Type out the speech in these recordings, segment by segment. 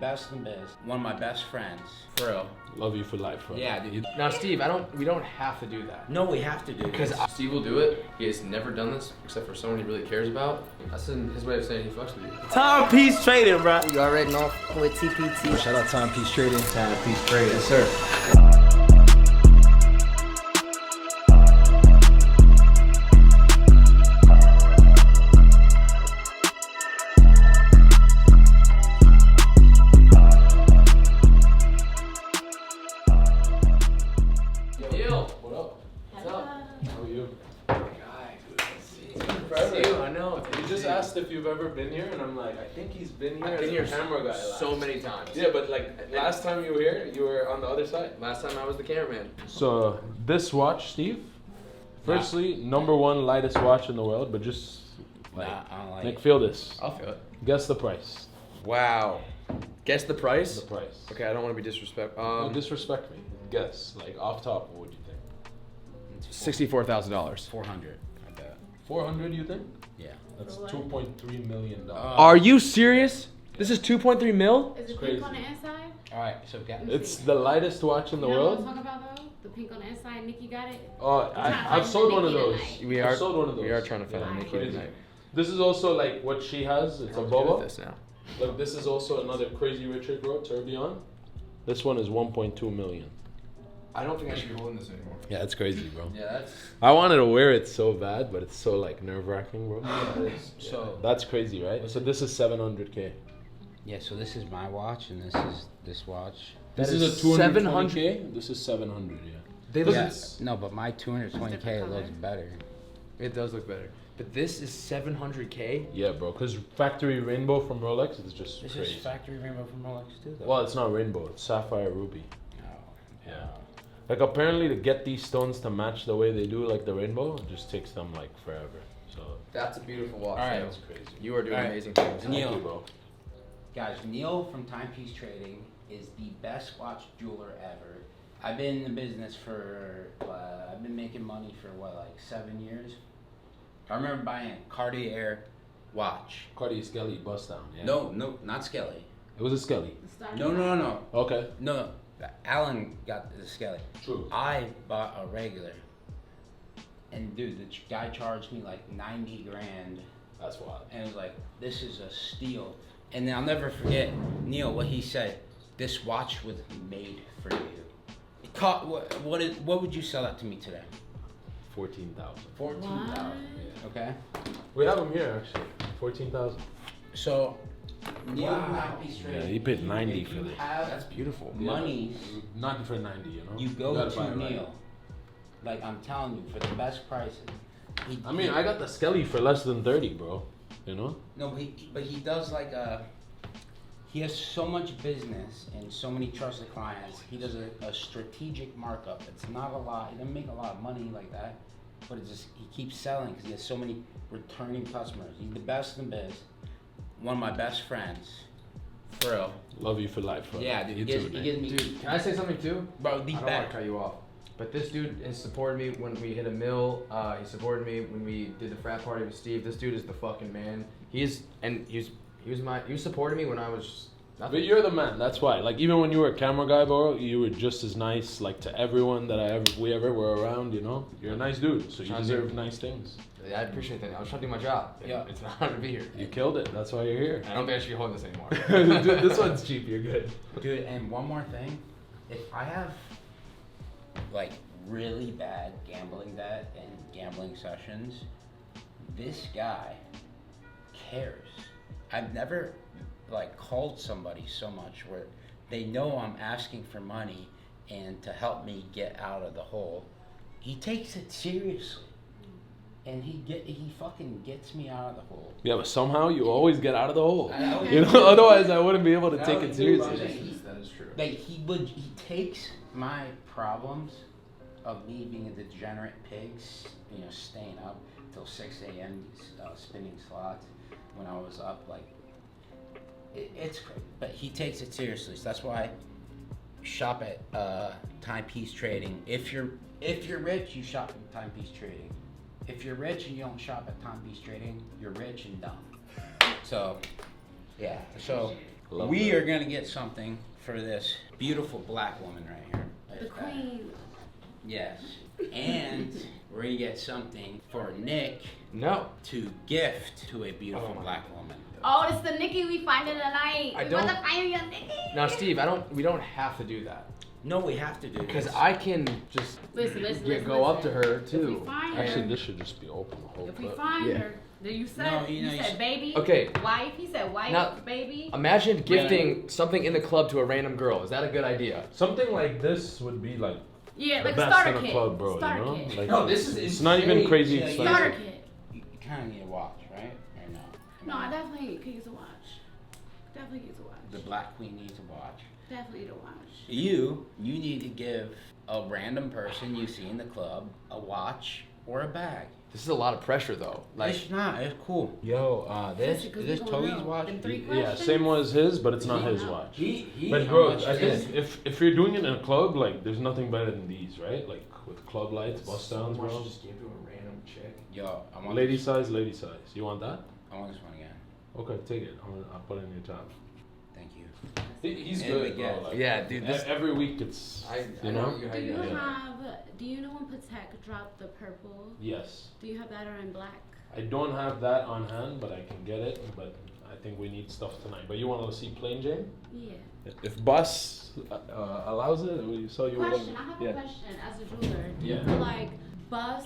best in the biz. One of my best friends. For real. Love you for life, bro. Yeah, dude. Now, Steve, we don't have to do that. No, we have to do Because this. Steve will do it. He has never done this except for someone he really cares about. That's his way of saying he fucks with you. TimePieceTrading, bro. You already know with TPT. Shout out TimePieceTrading. TimePieceTrading. Yes, sir. If you've ever been here, and I'm like, I think he's been here. I've been here camera guy so many times. Yeah, but like last time you were here, you were on the other side. Last time I was the cameraman. So this watch, Steve. Firstly, number one lightest watch in the world, but just like, I don't like Nick, it. feel this. I'll feel it. Guess the price. Wow. Guess the price? The price. Okay, I don't want to be disrespectful. Don't disrespect me. Guess, like off top, what would you think? $64,000. 400. I bet. 400, you think? Yeah. That's $2.3 million. Are you serious? This is 2.3 mil? Is it crazy. pink on the inside? All right, so get. It's the lightest watch in the You know what world. I'm talking about though? The pink on the inside. Nikki got it. Oh, I've sold one of those. I've sold one of those. We are trying to find Nice. Nikki Crazy. tonight. This is also like what she has. It's a How would you do boba. this now? Look, this is also another crazy Richard bro, Tourbillon. This one is 1.2 million. I don't think I should be holding this anymore. Yeah, that's crazy, bro. Yeah, that's. I wanted to wear it so bad, but it's so like nerve-wracking, bro. So That's crazy, right? So this is 700K. yeah, so this is my watch, and this is this watch. This is a 220K. This is 700, yeah. They look. Yeah, no, but my 220K looks better. It does look better. But this is 700K? Yeah, bro. Because factory rainbow from Rolex is just This crazy. is factory rainbow from Rolex too, though. Well, it's not rainbow. It's sapphire ruby. Oh, Yeah. Like apparently to get these stones to match the way they do, like the rainbow, it just takes them like forever. So That's a beautiful watch. All right. that's crazy. You are doing All right. amazing things. Neil. Thank you, bro. Guys, Neil from Timepiece Trading is the best watch jeweler ever. I've been in the business for, I've been making money for what, like 7 years? I remember buying a Cartier watch. Cardi Skelly bust down. Yeah. No, not Skelly. It was a Skelly. No. Okay. No. Alan got the Skelly. True. I bought a regular. And dude, the guy charged me like 90 grand. That's wild. And it was like, this is a steal. And then I'll never forget, Neil, what he said. This watch was made for you. It cost, what would you sell that to me today? 14,000. 14,000. Okay. We have them here actually. 14,000. So, Neil from Timepiece Trading. Yeah, he paid 90 if for you this. have That's beautiful. money, Not for 90, you know. you go gotta to buy it right. Neil. Like I'm telling you, for the best prices. I mean, I got the Skelly for less than 30, bro. You know. No, but he does like he has so much business and so many trusted clients. He does a strategic markup. It's not a lot. He doesn't make a lot of money like that, but it just he keeps selling because he has so many returning customers. He's the best in the biz. One of my best friends. For real. Love you for life, bro. Yeah, dude. You He too, gives me, Dude, can I say something too? bro, the I don't want best. to cut you off. But this dude has supported me when we hit a mill. He supported me when we did the frat party with Steve. This dude is the fucking man. He was supporting me when I was nothing. But you're the man. That's why. Like even when you were a camera guy, bro, you were just as nice. Like to everyone that we ever were around. You know, you're a nice dude, so you deserve nice things. I appreciate that. I was trying to do my job. Yeah. It's an honor to be here. You killed it. That's why you're here. I don't think I should be holding this anymore. Dude, this one's cheap. You're good. Dude, and one more thing. If I have like really bad gambling debt and gambling sessions, this guy cares. I've never like called somebody so much where they know I'm asking for money and to help me get out of the hole. He takes it seriously. And he fucking gets me out of the hole. Yeah, but somehow you always get out of the hole. I always You do. know, otherwise I wouldn't be able to I take always it do, seriously. bro. That is true. Like he takes my problems of me being a degenerate pig, staying up till 6 a.m. Spinning slots when I was up, like it's crazy. But he takes it seriously. So that's why shop at Timepiece Trading. If you're rich, you shop at Timepiece Trading. If you're rich and you don't shop at Timepiece Trading, you're rich and dumb. So, yeah. So, We are gonna get something for this beautiful black woman right here. The queen. Yes. And we're gonna get something for Nick No. to gift to a beautiful black woman. Oh, it's the Nikki we find in the night. I We want don't- to find your Nikki. Now, Steve, we don't have to do that. No, we have to do this. Because I can just Listen. go up to her, If too. we find Actually, her, this should just be open the whole if we clip. find Yeah. her, then you said, No, you know, you said baby. Okay. Wife. He said wife, Now- baby. Imagine gifting something in the club to a random girl. Is that a good idea? Something like this would be like Yeah, the like a best starter in a kit. club, bro. Starter You know? kit. Like, No, this is it's not even insane. crazy Yeah, expensive. Starter kit. You kind of need a watch, right? Or no? No, I definitely could use a watch. Definitely use a watch. The black queen needs a watch. Definitely need a watch. You need to give a random person you see in the club a watch or a bag. This is a lot of pressure, though. Like, It's not. It's cool. Yo, this Because is this we gonna Toby's know. watch. Them 3 Yeah, questions? same one as his, but it's not Yeah. his watch. He But how bro, much I is think it? if you're doing it in a club, like there's nothing better than these, right? Like with club lights, bust downs, someone bro. should just give to a random chick. Yo, I want Lady this. size, lady size. You want that? I want this one again. Okay, take it. I'll put it in your tab. Thank you. He's And good, we get- bro. Like, Yeah, dude, this- every week it's you know. Do you know when Patek dropped the purple? Yes. Do you have that or in black? I don't have that on hand, but I can get it. But I think we need stuff tonight. But you want to see plain Jane? Yeah. If Bus allows it, so you would. Question. I have a question as a jeweler. Do you Yeah. feel like bus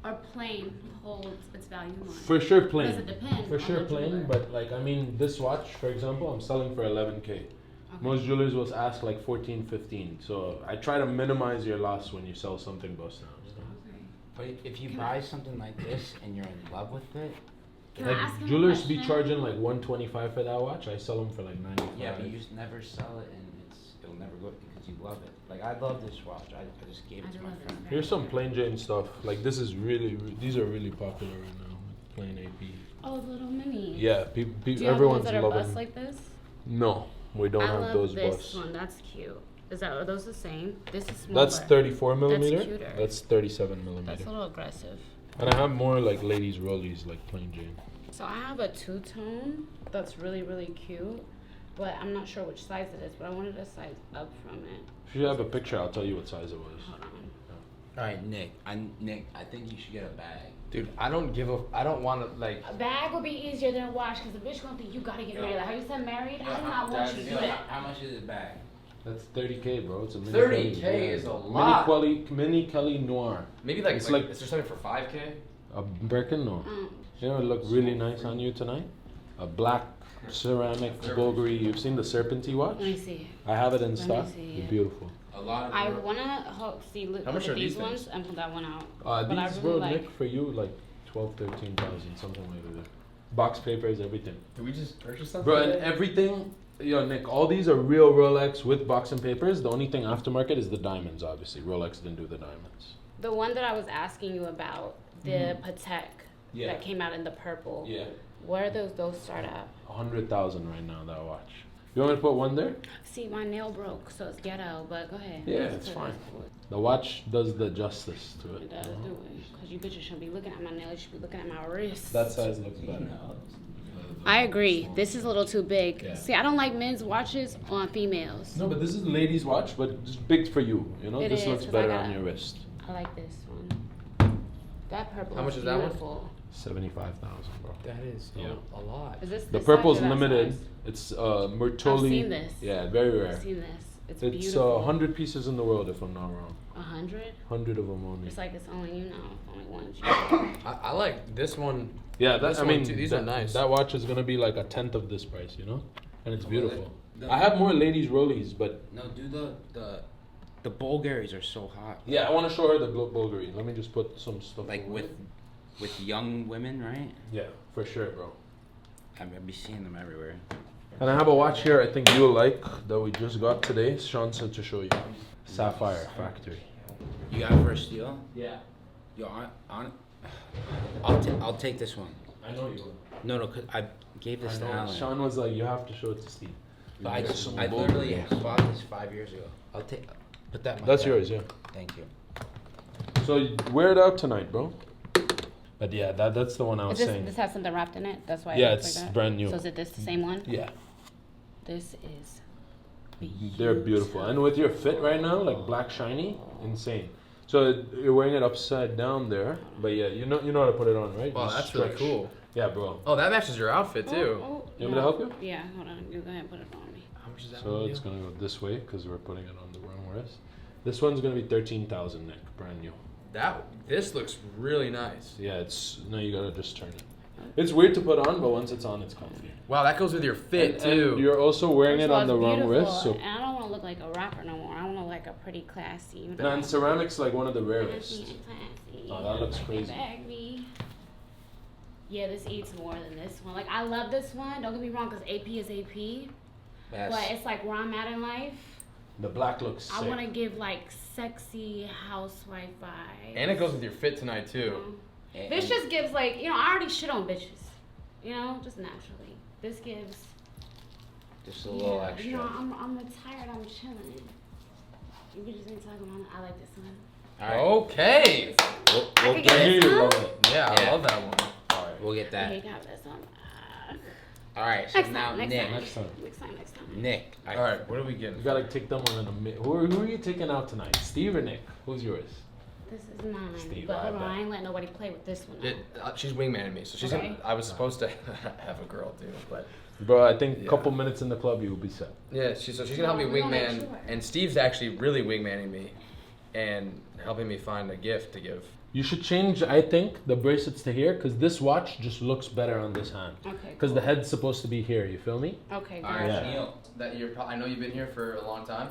or plain holds its value more? For sure, plain. Does it depend For on sure, the plain. jeweler? But like, I mean, this watch, for example, I'm selling for 11K. Okay. Most jewelers will ask like 14, 15. So I try to minimize your loss when you sell something bust down. Okay. But if you Can buy I- something like this and you're in love with it, Can I ask him Like a jewelers be question? charging like 125 for that watch. I sell them for like 95. yeah, but you just never sell it and it'll never go because you love it. Like I love this watch. I just gave I it to do my love it. friend. Here's some plain Jane stuff. Like this is really, these are really popular right now. Plain AP. Oh, the little mini. Yeah, Do you have the everyone's ones that are loving. bust like this? No, we don't I have love those this busts. one. That's cute. Are those the same? This is smaller. That's 34 millimeter. cuter. That's 37 That's millimeter. a little aggressive. And I have more like ladies rollies, like plain Jane. So I have a two-tone that's really, really cute, but I'm not sure which size it is, but I wanted to size up from it. If you have a picture, I'll tell you what size it was. Hold on. All right, Nick. I think you should get a bag. Dude, I don't want to, like, A bag would be easier than a watch because the bitch gonna think you gotta get married. Like how you said married? I do not want you to do that. How much is a bag? That's 30K, bro. It's a mini 30K Kelly, is a Mini lot. Mini Kelly Noir. maybe like, It's like, like- is there something for 5K? A Birkin, no. Mm. You know, it look really nice on you tonight. A black ceramic bulgari. You've seen the Serpentine watch? Let me see. I have it in me stock. see They're it. beautiful. A lot of. I your- wanna look How much at are these these ones things? and pull that one out. But I These, really bro, like- Nick, for you, like 12, 13,000, something like that. Box papers, everything. Did we just purchase something? Bro, and everything, yo, Nick, all these are real Rolex with box and papers. The only thing aftermarket is the diamonds, obviously. Rolex didn't do the diamonds. The one that I was asking you about, the Patek Yeah. that came out in the purple. Yeah. Where do those start at? 100,000 right now, that watch. You want me to put one there? See, my nail broke, so it's ghetto, but go ahead. Yeah, Let's it's put fine. it. The watch does the justice to It it. does do it. Because you bitches shouldn't be looking at my nails, you should be looking at my wrist. That size looks better. I agree. This is a little too big. Yeah. See, I don't like men's watches on females. No, but this is a ladies' watch, but just big for you. You know, It this is, looks 'cause better I on got- your wrist. I like this one. That purple How much is that one? beautiful. 75,000, bro. That is Yeah. a lot. Is this The this purple's size or that limited. size? It's Murtoli. I've seen this. Yeah, very rare. I've seen this. It's It's beautiful. 100 pieces in the world, if I'm not wrong. 100? 100 of them only. It's like it's only you know, only one. I like this one. Yeah, This I one mean, too. These that, are nice. That watch is gonna be like a tenth of this price, you know, and it's Oh, beautiful. really? I have more ladies' rollies, but No, do the Bulgaris are so hot. yeah, I want to show her the Bulgari. Let me just put some stuff. Like away. with young women, right? Yeah, for sure, bro. I've been seeing them everywhere. And I have a watch here I think you'll like that we just got today. Sean said to show you. Sapphire Factory. You got it for a steal? Yeah. Yo, I'll take this one. I know you will. No, cause I gave this to Alan. Sean was like, you have to show it to Steve. But I Some literally Bulgari. bought this 5 years ago. I'll take. Put that. In my That's bag. yours, yeah. Thank you. So you wear it out tonight, bro. But yeah, that's the one I was saying. This has something wrapped in it. That's why. Yeah, it looks it's like that? brand new. So is it the same one? Yeah. This is They're beautiful. And with your fit right now, like black shiny, insane. So you're wearing it upside down there, but yeah, you know how to put it on, right? Wow, You that's really stretch. cool. Yeah, bro. Oh, that matches your outfit too. You want me to help you? Yeah, hold on. You go ahead and put it on me. How much is that? So it's gonna go this way because we're putting it on the wrong wrist. This one's gonna be 13,000, Nick, brand new. This looks really nice. Yeah, it's now you gotta just turn it. It's weird to put on, but once it's on, it's comfy. Wow, that goes with your fit And too. you're also wearing First it of all, on the it's wrong beautiful, wrist, so. And I don't want to look like a rapper no more. I want to look like a pretty classy. You know? Nah, and ceramic's like one of the Classy rarest. and classy. Oh, that looks Like crazy. baggy. Yeah, this eats more than this one. Like, I love this one. Don't get me wrong, because AP is AP. Yes. But it's like where I'm at in life. The black looks sick. I want to give like sexy housewife vibes. And it goes with your fit tonight too. And- This just gives like, you know, I already shit on bitches. You know, just naturally. This gives. just a little extra. You know, I'm retired. I'm chilling. You bitches ain't talking about it. I like this one. All right. Okay. We'll I could get get You this love one. it. Yeah, Yeah. I love that one. All right, we'll get Okay, that. got this one. All right. So Next now time, next Nick. time. Next time. Next time. Nick. All right, what are we getting? You gotta take them on in a minute. Who are you taking out tonight? Steve or Nick? Who's yours? This is mine. Steve, but I hold on, bet. I ain't letting nobody play with this one. Now. She's wingmanning me, so she's Okay. gonna. I was supposed to have a girl too, but Bro, I think a Yeah. couple minutes in the club, you will be set. yeah, she's gonna help me We wanna make wingman, sure. and Steve's actually really wingmanning me, and helping me find a gift to give. You should change, I think, the bracelets to here, because this watch just looks better on this hand. Okay. Because the head's supposed to be here, you feel me? Okay. All Good. right, Yeah. Neil. That I know you've been here for a long time.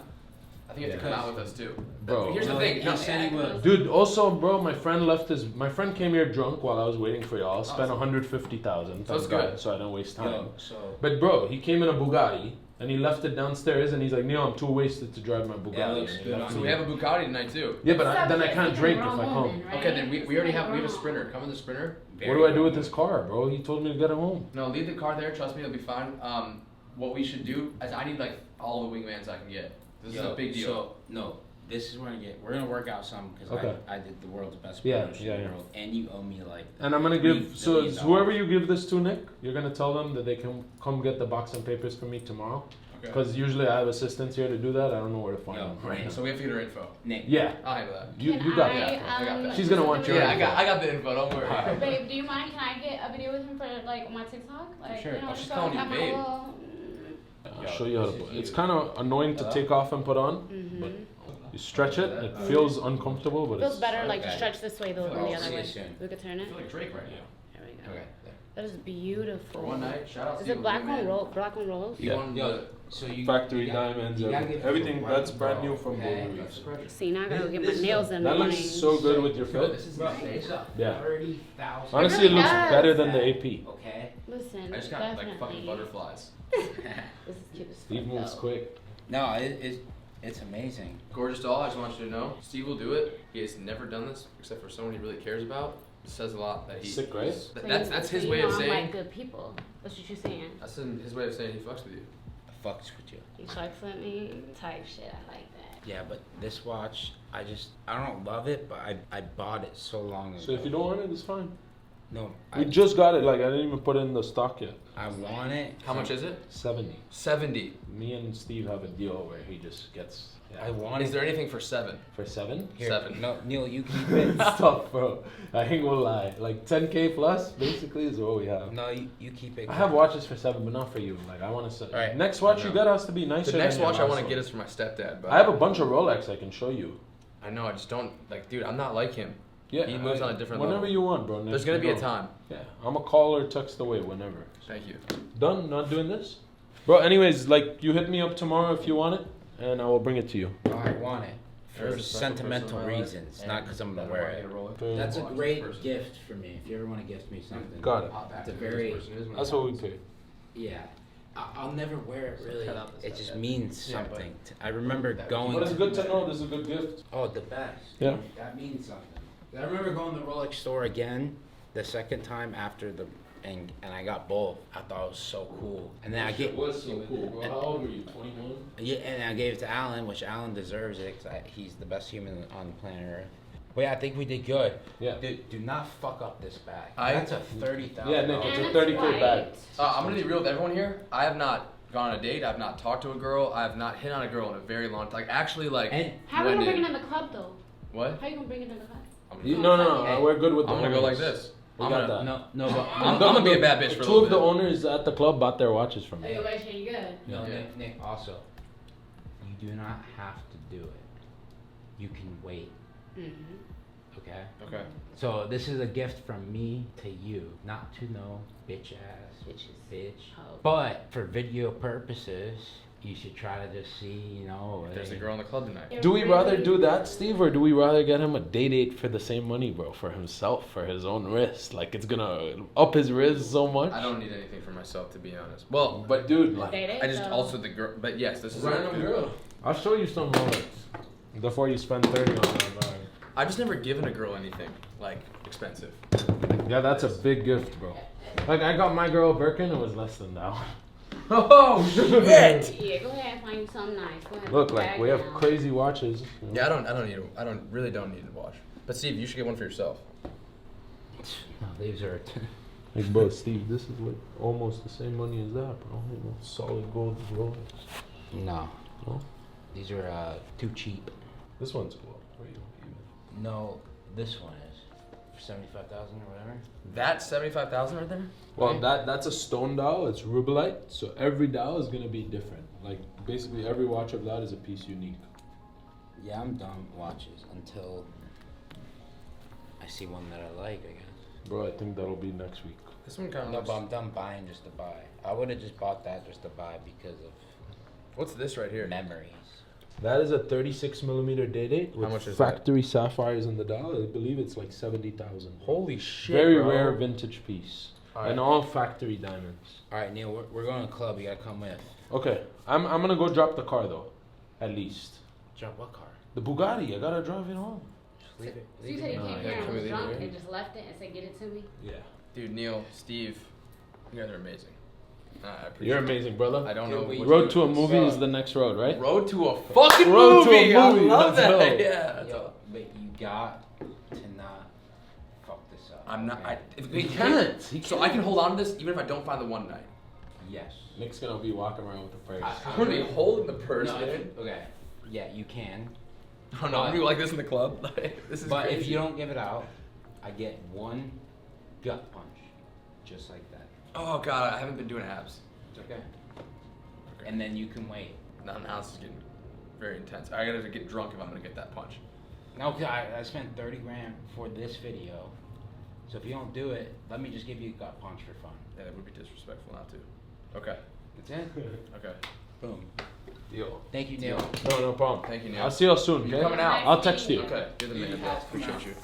I think you have to Yeah. come out with us too. Bro. Here's the No, thing. he said he would. Dude, also, bro, my friend came here drunk while I was waiting for y'all. Spent 150,000. That's thank God, good. so I don't waste time. Yo, so But bro, he came in a Bugatti and he left it downstairs and he's like, Neil, I'm too wasted to drive my Bugatti. That looks And he good left on So me. we have a Bugatti tonight too. Yeah, but then I It's can't like drink a if I grown come. woman, right? Okay, then we It's already like have a grown. sprinter. Come in the sprinter. What do I do with this car, bro? He told me to get it home. No, leave the car there. Trust me, it'll be fine. What we should do is I need like all the wingmans I can get. This is a big deal. So no, this is where we're gonna work out some because Okay. I did the world's best Yeah, promotion yeah, in the yeah. world, and you owe me like. And I'm gonna $3 give, so million. whoever you give this to, Nick, you're gonna tell them that they can come get the box and papers for me tomorrow. Okay. Because usually I have assistants here to do that. I don't know where to find Yo, them right. right now. So we have to get her info. Nick. Yeah, I'll handle that. you Can got I, that. I got that. She's gonna want your Yeah, info. I got the info. Don't worry. Alright. Babe, do you mind? Can I get a video with him for like my TikTok? Like, Sure. You know, Oh, she's so calling you I got my babe. little- I'll show you how to put it. It's kind of annoying to take off and put on, but you stretch it. It feels uncomfortable, but Feels it's better like to Okay. stretch this way than I'll the see other you way. soon. We could turn I it. feel like Drake right now. There we go. Okay. That is beautiful. For one night, shout out to Is you. it black wingman. on roll? Black on rolls? You Yeah. won Yo, the so you factory you got- diamonds, you gotta everything. get Everything that's brand new from Okay. Bulgari. See, now I gotta get my nails in. That the looks morning. so good with your Bro, fit. this is Bro, insane. it's up Yeah. 30,000. Honestly, it really looks does. better than the AP. Okay. Listen, I just got definitely. like fucking butterflies. This is cute as fuck. Steve moves though. quick. No, it's amazing. Gorgeous doll, I just want you to know. Steve will do it. He has never done this except for someone he really cares about. It says a lot that he. Sick, right? So That's his you way know of I'm saying. like good people. That's what you're saying. That's his way of saying he fucks with you. I fucks with you. You fucks with me type shit. I like that. Yeah, but this watch, I don't love it, but I bought it so long ago. So if you don't want it, it's fine. No, We just got it. Like I didn't even put it in the stock yet. I want it. How much is it? 70. 70. Me and Steve have a deal where he just gets. Yeah. I want Is it. there anything for 7? For 7? Here, 7. No, Neil, you keep it. Stop, bro. I ain't gonna lie. Like 10K plus, basically, is what we have. No, you keep it. I have watches for 7, but not for you. Like I want to say. Alright. Next watch you I know. get has to be nicer. The next than your watch I want last to get one. is for my stepdad. But I have a bunch of Rolex I can show you. I know, I just don't. Like, dude, I'm not like him. Yeah. He moves on a different whenever level. you want, bro. There's gonna be a Go. time. Yeah. I'm a call or text away whenever. Thank you. Done. Not doing this. Bro. Anyways, like you hit me up tomorrow if you want it, and I will bring it to you. Oh, I want it There's for a special sentimental person in my life, reasons, and not because I'm gonna that wear might it. get a Rolex. That's a Watch great person. gift for me. If you ever want to gift me something. Got it. Pop back It's a to who this very- person is when That's it what we happens. pay. Yeah. I'll never wear it really. cut out the It stuff just that- means Yeah, but- something. I remember going. But it's good to know. This is a good gift. Oh, the best. Yeah. That means something. I remember going to the Rolex store again the second time after and I got both. I thought it was so cool. And then I get was so cool, bro. How old were you? 21. yeah, and I gave it to Alan, which Alan deserves it because he's the best human on the planet Earth. But yeah, I think we did good. Yeah. Do not fuck up this bag. I- That's a $30,000. Yeah, Nick, it's And a it's 30K bag. white. I'm gonna be real with everyone here. I have not gone on a date. I've not talked to a girl. I've not hit on a girl in a very long time. Like actually, like. And How are you gonna bring it in the club though? What? How you gonna bring it in the club? No, we're good with the I'm gonna owners. go like this. We I'm got gonna, that. no, but I'm gonna be a bad bitch for a Two little of the bit. owners at the club bought their watches from Hey, me. you guys saying you good? no, Yeah. Nick. Also, you do not have to do it. You can wait. Okay. Okay. So this is a gift from me to you, not to no bitch ass bitch. Oh. But for video purposes, you should try to just see, you know. There's a girl in the club tonight. Do we rather do that, Steve, or do we rather get him a date for the same money, bro, for himself, for his own wrist? Like, it's gonna up his wrist so much. I don't need anything for myself, to be honest. Well, But dude, like, Date I just though. also the girl. But yes, this is random girl. I'll show you some Rolex before you spend 30 on that bag. I've just never given a girl anything like expensive. Yeah, that's a big gift, bro. Like, I got my girl a Birkin, it was less than that. Oh shit! Yeah, go ahead and find you something nice. Go ahead. Look, and like, bag we have down. crazy watches. You know? Yeah, I don't really need a watch. But Steve, you should get one for yourself. No, these are. Like, bro, Steve, this is like almost the same money as that, bro. You know, solid gold Rolex. No, No? these are too cheap. This one's cool. Wait, even. No, this one is for 75,000 or whatever. That's 75,000 right there. Well, Okay. that's a stone dial. It's rubelite, so every dial is gonna be different. Like, basically, every watch of that is a piece unique. Yeah, I'm done with watches until I see one that I like, I guess. Bro, I think that'll be next week. This one kind of No, looks. but I'm done buying just to buy. I would have just bought that just to buy because of What's this right here? memories. That is a 36 millimeter date with How much is that? factory sapphires in the dial. I believe it's like 70,000. Holy shit! Very bro. rare vintage piece, Alright. and all factory diamonds. All right, Neil, we're going to the club. You gotta come with. Okay, I'm gonna go drop the car though, at least. Drop what car? The Bugatti. I gotta drive it home. Just leave it. So you Leave said it. you No, came yeah, here can and we was leave it drunk here? and just left it and said, "Get it to me." Yeah. Dude, Neil, Steve, you guys are amazing. I appreciate You're it. amazing, brother. I don't know. what Road to you- a movie is the next road, right? Road to a fucking Road to a movie. I movie, love let's that. go. Yeah. That's Yo, all. but you got to not fuck this up. I'm not. okay? He can't. He So I can hold on to this even if I don't find the one night. Yes. Nick's gonna be walking around with the purse. I'm gonna be holding the purse, No, man. okay. Yeah, you can. Oh no, I'm gonna be like this in the club. Like, this is But crazy. if you don't give it out, I get one gut punch, just like that. Oh god, I haven't been doing abs. It's okay. And then you can wait. Now this is getting very intense. I gotta get drunk if I'm gonna get that punch. No, 'cause I spent 30 grand for this video. So if you don't do it, let me just give you a gut punch for fun. Yeah, it would be disrespectful not to. Okay. That's it. Okay. Boom. Deal. Thank you, Neil. No problem. Thank you, Neil. I'll see you soon, You okay? coming out? I'll text you. Okay. You're the man, bro. Appreciate you.